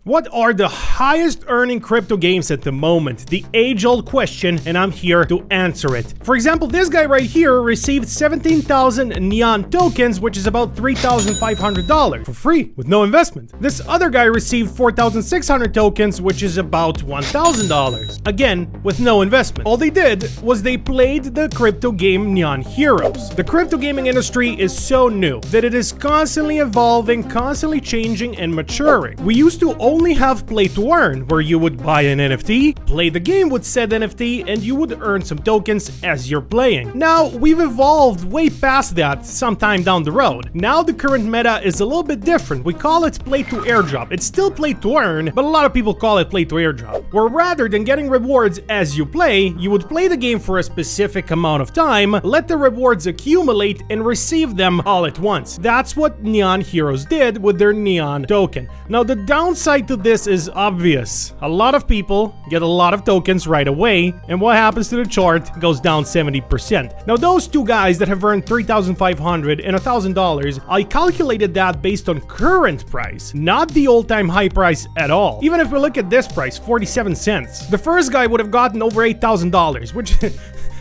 What are the highest earning crypto games at the moment? The age-old question, and I'm here to answer it. For example, this guy right here received 17,000 neon tokens, which is about $3,500 for free with no investment. This other guy received 4,600 tokens, which is about $1,000, again with no investment. All they did was they played the crypto game Neon Heroes. The crypto gaming industry is so new that it is constantly evolving, constantly changing and maturing. We used to only have play to earn, where you would buy an NFT, play the game with said NFT, and you would earn some tokens as you're playing. Now, we've evolved way past that sometime down the road. Now the current meta is a little bit different. We call it play to airdrop. It's still play to earn, but a lot of people call it play to airdrop. Where rather than getting rewards as you play, you would play the game for a specific amount of time, let the rewards accumulate, and receive them all at once. That's what Neon Heroes did with their Neon token. Now, the downside to this is obvious. A lot of people get a lot of tokens right away, and what happens to the chart goes down 70%. Now, those two guys that have earned $3,500 and $1,000, I calculated that based on current price, not the all-time high price at all. Even if we look at this price, 47 cents, the first guy would have gotten over $8,000, which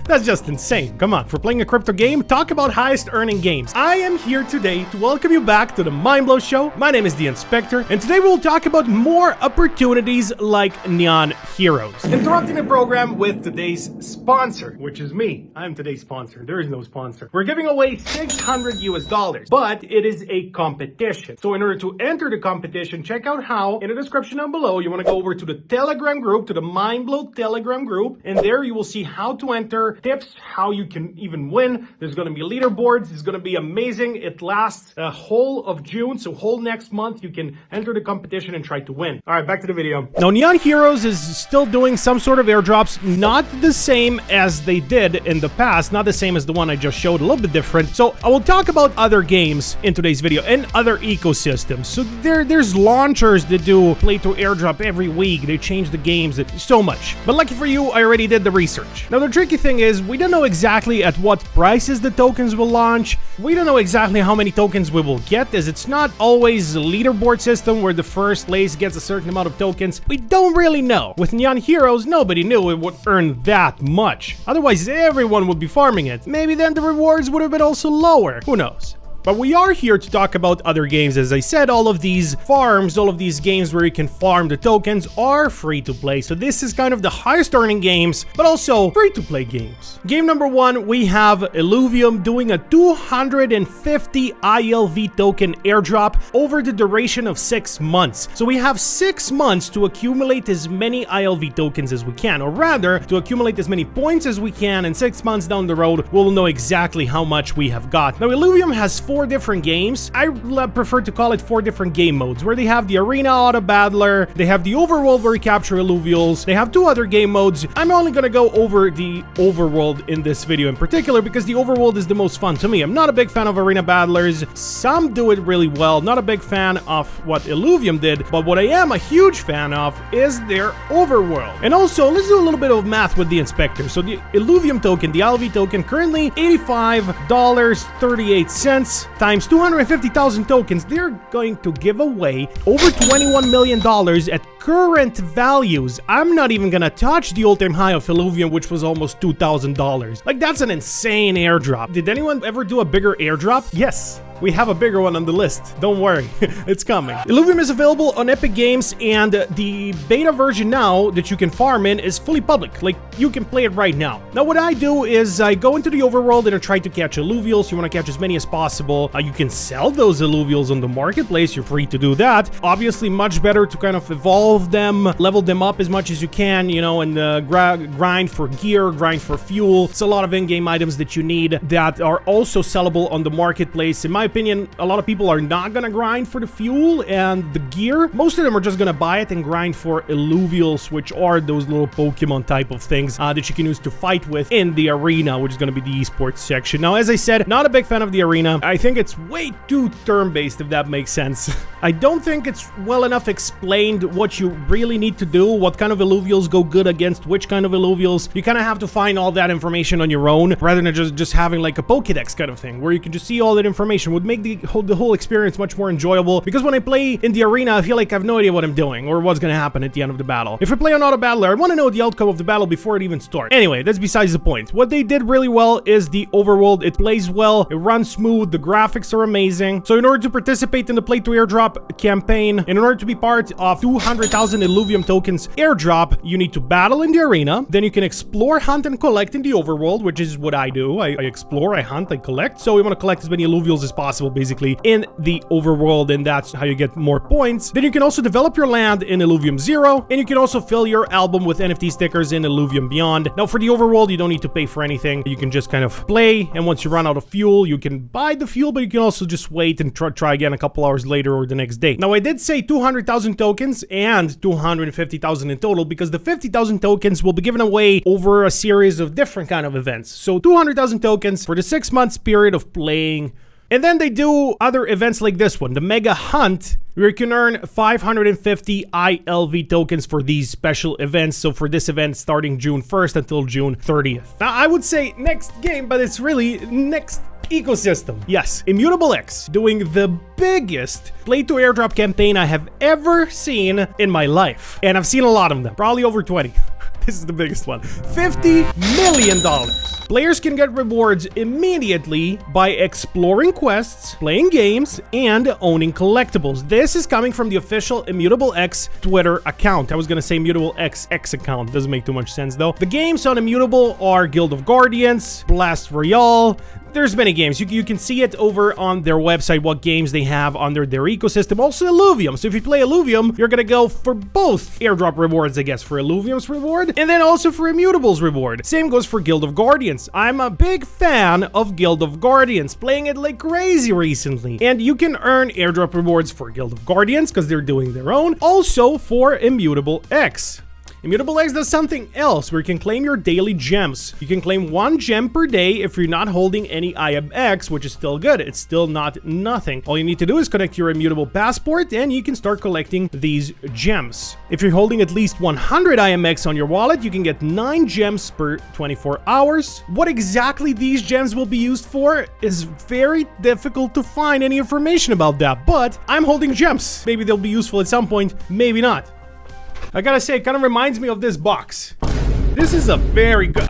that's just insane. Come on, for playing a crypto game, talk about highest earning games. I am here today to welcome you back to the Mindblow Show. My name is the Inspector, and today we'll talk about more opportunities like Neon Heroes. Interrupting the program with today's sponsor, which is me. I'm today's sponsor. There is no sponsor. We're giving away $600 US, but it is a competition. So in order to enter the competition, check out how in the description down below. You want to go over to the Telegram group, to the Mindblow Telegram group, and there you will see how to enter, tips, how you can even win. There's going to be leaderboards. It's going to be amazing. It lasts a whole of June, so whole next month you can enter the competition and try to win. All right, back to the video. Now, Neon Heroes is still doing some sort of airdrops, not the same as they did in the past, not the same as the one I just showed, a little bit different. So I will talk about other games in today's video and other ecosystems. So there's launchers that do play to airdrop every week. They change the games so much. But lucky for you, I already did the research. Now, the tricky thing is we don't know exactly at what prices the tokens will launch. We don't know exactly how many tokens we will get, as it's not always a leaderboard system where the first place gets a certain amount of tokens. We don't really know. With Neon Heroes, nobody knew it would earn that much. Otherwise, everyone would be farming it. Maybe then the rewards would have been also lower. Who knows? But we are here to talk about other games. As I said, all of these farms, all of these games where you can farm the tokens are free to play. So this is kind of the highest earning games, but also free to play games. Game number one, we have Illuvium doing a 250 ILV token airdrop over the duration of 6 months. So we have 6 months to accumulate as many ILV tokens as we can, or rather to accumulate as many points as we can, and 6 months down the road, we'll know exactly how much we have got. Now, Illuvium has 4 different games. I prefer to call it 4 different game modes, where they have the Arena Auto Battler, they have the Overworld where you capture Illuvials, they have 2 other game modes. I'm only gonna go over the Overworld in this video in particular because the Overworld is the most fun to me. I'm not a big fan of Arena Battlers. Some do it really well. Not a big fan of what Illuvium did, but what I am a huge fan of is their Overworld. And also, let's do a little bit of math with the Inspector. So the Illuvium token, the ILV token, currently $85.38 times 250,000 tokens. They're going to give away over $21 million at current values. I'm not even gonna touch the all-time high of Illuvium, which was almost $2,000. Like, that's an insane airdrop. Did anyone ever do a bigger airdrop? Yes. We have a bigger one on the list. Don't worry, it's coming. Illuvium is available on Epic Games, and the beta version now that you can farm in is fully public. Like, you can play it right now. Now, what I do is I go into the overworld and I try to catch Illuvials. You want to catch as many as possible. You can sell those Illuvials on the marketplace. You're free to do that. Obviously, much better to kind of evolve them, level them up as much as you can, you know, and grind for gear, grind for fuel. It's a lot of in-game items that you need that are also sellable on the marketplace. In my opinion, a lot of people are not gonna grind for the fuel and the gear. Most of them are just gonna buy it and grind for Illuvials, which are those little Pokemon type of things that you can use to fight with in the arena, which is gonna be the esports section. Now, as I said, not a big fan of the arena. I think it's way too turn-based, if that makes sense. I don't think it's well enough explained what you you really need to do, what kind of Illuvials go good against which kind of Illuvials. You kind of have to find all that information on your own, rather than just having like a Pokédex kind of thing, where you can just see all that information. Would make the whole experience much more enjoyable, because when I play in the arena, I feel like I have no idea what I'm doing, or what's gonna happen at the end of the battle. If I play on auto battler, I want to know the outcome of the battle before it even starts. Anyway, that's besides the point. What they did really well is the overworld. It plays well, it runs smooth, the graphics are amazing. So in order to participate in the Play to Airdrop campaign, in order to be part of 200,000 Illuvium tokens airdrop, you need to battle in the arena, then you can explore, hunt, and collect in the overworld, which is what I do. I explore, I hunt, I collect. So we want to collect as many Illuvials as possible, basically, in the overworld, and that's how you get more points. Then you can also develop your land in Illuvium 0, and you can also fill your album with NFT stickers in Illuvium Beyond. Now, for the overworld, you don't need to pay for anything. You can just kind of play, and once you run out of fuel, you can buy the fuel, but you can also just wait and try again a couple hours later or the next day. Now, I did say 200,000 tokens and 250,000 in total, because the 50,000 tokens will be given away over a series of different kind of events. So 200,000 tokens for the 6 months period of playing. And then they do other events like this one, the Mega Hunt, where you can earn 550 ILV tokens for these special events. So for this event, starting June 1st until June 30th. Now, I would say next game, but it's really next ecosystem. Yes, Immutable X doing the biggest Play to Airdrop campaign I have ever seen in my life. And I've seen a lot of them, probably over 20. This is the biggest one. $50 million. Players can get rewards immediately by exploring quests, playing games, and owning collectibles. This is coming from the official Immutable X Twitter account. I was gonna say Immutable X account. Doesn't make too much sense though. The games on Immutable are Guild of Guardians, Blast Royale. There's many games. You can see it over on their website, what games they have under their ecosystem. Also Illuvium. So if you play Illuvium, you're gonna go for both airdrop rewards, I guess, for Illuvium's reward, and then also for Immutable's reward. Same goes for Guild of Guardians. I'm a big fan of Guild of Guardians, playing it like crazy recently. And you can earn airdrop rewards for Guild of Guardians, because they're doing their own. Also for Immutable X. Immutable X does something else where you can claim your daily gems. You can claim 1 gem per day if you're not holding any IMX, which is still good. It's still not nothing. All you need to do is connect your Immutable passport and you can start collecting these gems. If you're holding at least 100 IMX on your wallet, you can get 9 gems per 24 hours. What exactly these gems will be used for is very difficult to find any information about that, but I'm holding gems. Maybe they'll be useful at some point, maybe not. I gotta say, it kind of reminds me of this box. This is a very good,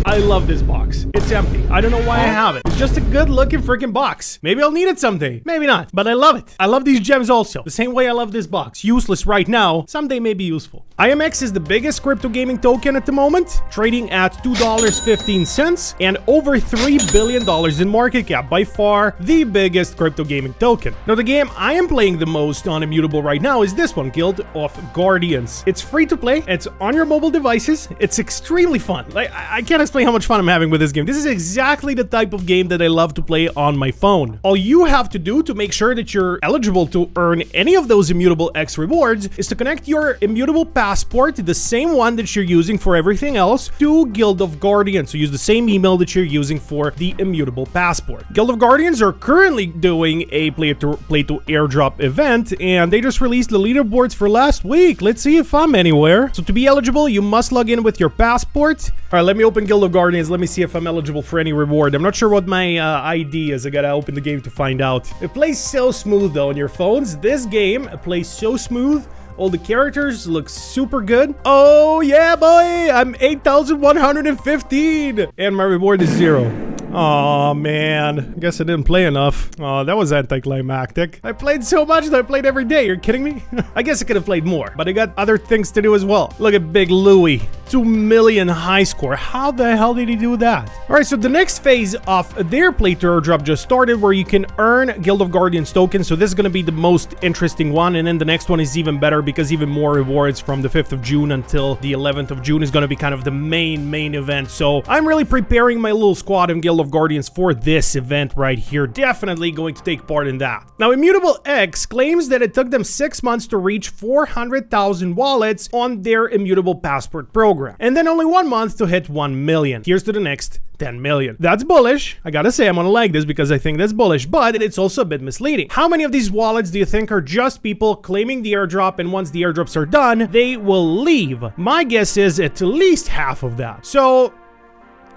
I love this box. It's empty. I don't know why I have it. It's just a good looking freaking box. Maybe I'll need it someday. Maybe not, but I love it. I love these gems also. The same way I love this box. Useless right now, someday may be useful. IMX is the biggest crypto gaming token at the moment, trading at $2.15 and over $3 billion in market cap. By far, the biggest crypto gaming token. Now, the game I am playing the most on Immutable right now is this one, Guild of Guardians. It's free to play. It's on your mobile devices. It's extremely fun. Like, I can't explain how much fun I'm having with this game. This is exactly the type of game that I love to play on my phone. All you have to do to make sure that you're eligible to earn any of those Immutable X rewards is to connect your Immutable passport, the same one that you're using for everything else, to Guild of Guardians. So use the same email that you're using for the Immutable passport. Guild of Guardians are currently doing a play to airdrop event, and they just released the leaderboards for last week. Let's see if I'm anywhere. So to be eligible, you must log in with your passport. All right, let me open Guild of Guardians. Let me see if I'm eligible for any reward. I'm not sure what my ID is. I gotta open the game to find out. It plays so smooth though on your phones. This game plays so smooth. All the characters look super good. Oh yeah, boy! I'm 8,115! And my reward is 0. Oh man, I guess I didn't play enough. Oh, that was anticlimactic. I played so much that I played every day. You're kidding me? I guess I could have played more, but I got other things to do as well. Look at Big Louie. 2 million high score. How the hell did he do that? All right, so the next phase of their play to airdrop just started, where you can earn Guild of Guardians tokens. So this is going to be the most interesting one, and then the next one is even better because even more rewards from the 5th of June until the 11th of June is going to be kind of the main event. So I'm really preparing my little squad in Guild of Guardians for this event right here. Definitely going to take part in that. Now, Immutable X claims that it took them 6 months to reach 400,000 wallets on their Immutable passport program. program. And then only 1 month to hit 1 million. Here's to the next 10 million. That's bullish. I gotta say, I'm gonna like this because I think that's bullish, but it's also a bit misleading. How many of these wallets do you think are just people claiming the airdrop, and once the airdrops are done, they will leave? My guess is at least half of that. So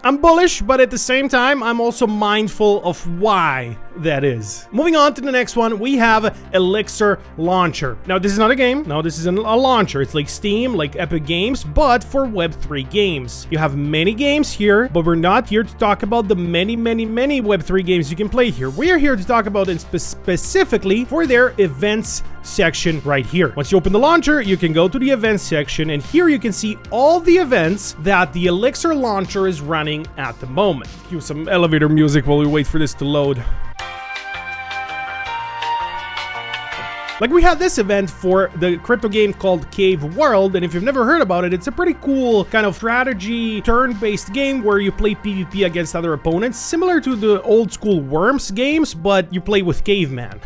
I'm bullish, but at the same time, I'm also mindful of why that is. Moving on to the next one, we have Elixir Launcher. Now, this is not a game. No, this is a launcher. It's like Steam, like Epic Games, but for Web3 games. You have many games here, but we're not here to talk about the many Web3 games you can play here. We are here to talk about it specifically for their events section right here. Once you open the launcher, you can go to the events section, and here you can see all the events that the Elixir Launcher is running at the moment. Cue some elevator music while we wait for this to load. Like, we had this event for the crypto game called Cave World, and if you've never heard about it, it's a pretty cool kind of strategy turn-based game where you play PvP against other opponents, similar to the old school Worms games, but you play with caveman.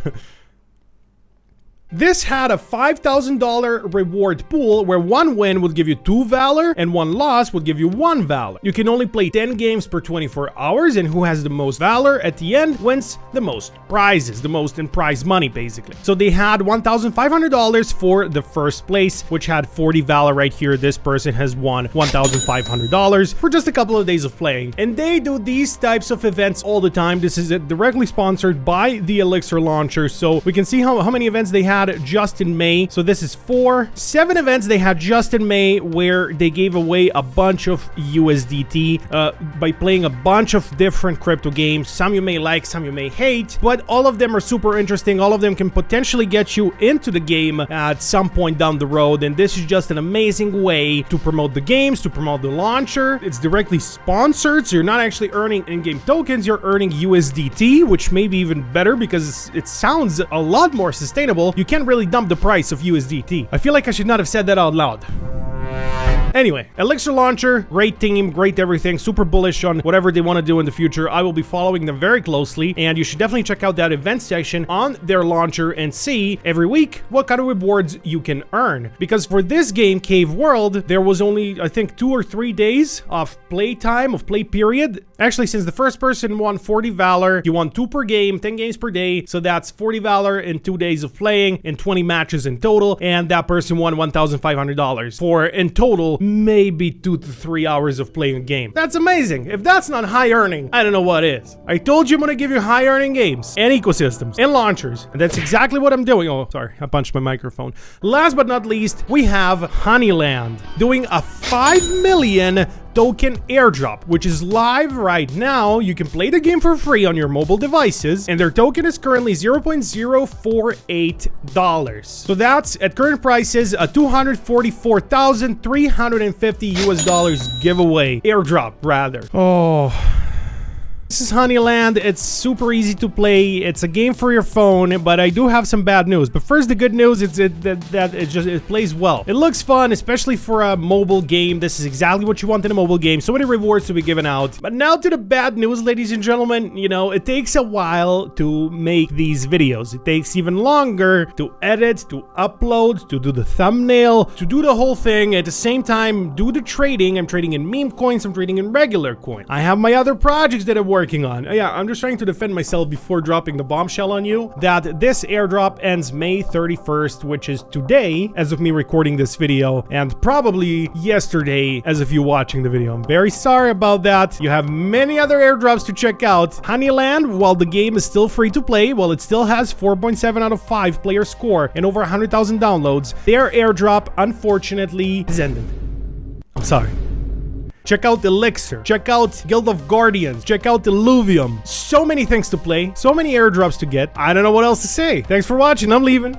This had a $5,000 reward pool where 1 win would give you 2 valor and 1 loss would give you 1 valor. You can only play 10 games per 24 hours, and who has the most valor at the end wins the most prizes, the most in prize money basically. So they had $1,500 for the first place, which had 40 valor right here. This person has won $1,500 for just a couple of days of playing. And they do these types of events all the time. This is directly sponsored by the Elixir Launcher, so we can see how many events they had just in May. So this is 7 events they had just in May where they gave away a bunch of USDT by playing a bunch of different crypto games. Some you may like, some you may hate, but all of them are super interesting. All of them can potentially get you into the game at some point down the road, and this is just an amazing way to promote the games, to promote the launcher. It's directly sponsored, so you're not actually earning in-game tokens, you're earning USDT, which may be even better because it sounds a lot more sustainable. You can't really dump the price of USDT. I feel like I should not have said that out loud. Anyway, Elixir Launcher, great team, great everything, super bullish on whatever they want to do in the future. I will be following them very closely, and you should definitely check out that event section on their launcher and see every week what kind of rewards you can earn. Because for this game, Cave World, there was only, I think, 2 or 3 days of play time, of play period. Actually, since the first person won 40 valor, you won 2 per game, 10 games per day, so that's 40 valor in 2 days of playing and 20 matches in total, and that person won $1,500 for, in total, maybe 2 to 3 hours of playing a game. That's amazing. If that's not high earning, I don't know what is. I told you I'm gonna give you high earning games and ecosystems and launchers, and that's exactly what I'm doing. Oh, sorry, I punched my microphone. Last but not least, we have Honeyland doing a 5 million token airdrop, which is live right now. You can play the game for free on your mobile devices, and their token is currently $0.048. So that's, at current prices, a $244,350 US giveaway, airdrop rather. Oh. This is Honeyland. It's super easy to play. It's a game for your phone, but I do have some bad news. But first, the good news is that it plays well. It looks fun, especially for a mobile game. This is exactly what you want in a mobile game. So many rewards to be given out. But now to the bad news, ladies and gentlemen. You know, it takes a while to make these videos. It takes even longer to edit, to upload, to do the thumbnail, to do the whole thing. At the same time, do the trading. I'm trading in meme coins. I'm trading in regular coin. I have my other projects that I work working on. Yeah, I'm just trying to defend myself before dropping the bombshell on you that this airdrop ends May 31st, which is today as of me recording this video, and probably yesterday as of you watching the video. I'm very sorry about that. You have many other airdrops to check out. Honeyland, while the game is still free to play, while it still has 4.7 out of 5 player score and over 100,000 downloads, their airdrop unfortunately is ended. I'm sorry. Check out Elixir, check out Guild of Guardians, check out Illuvium. So many things to play, so many airdrops to get. I don't know what else to say. Thanks for watching, I'm leaving.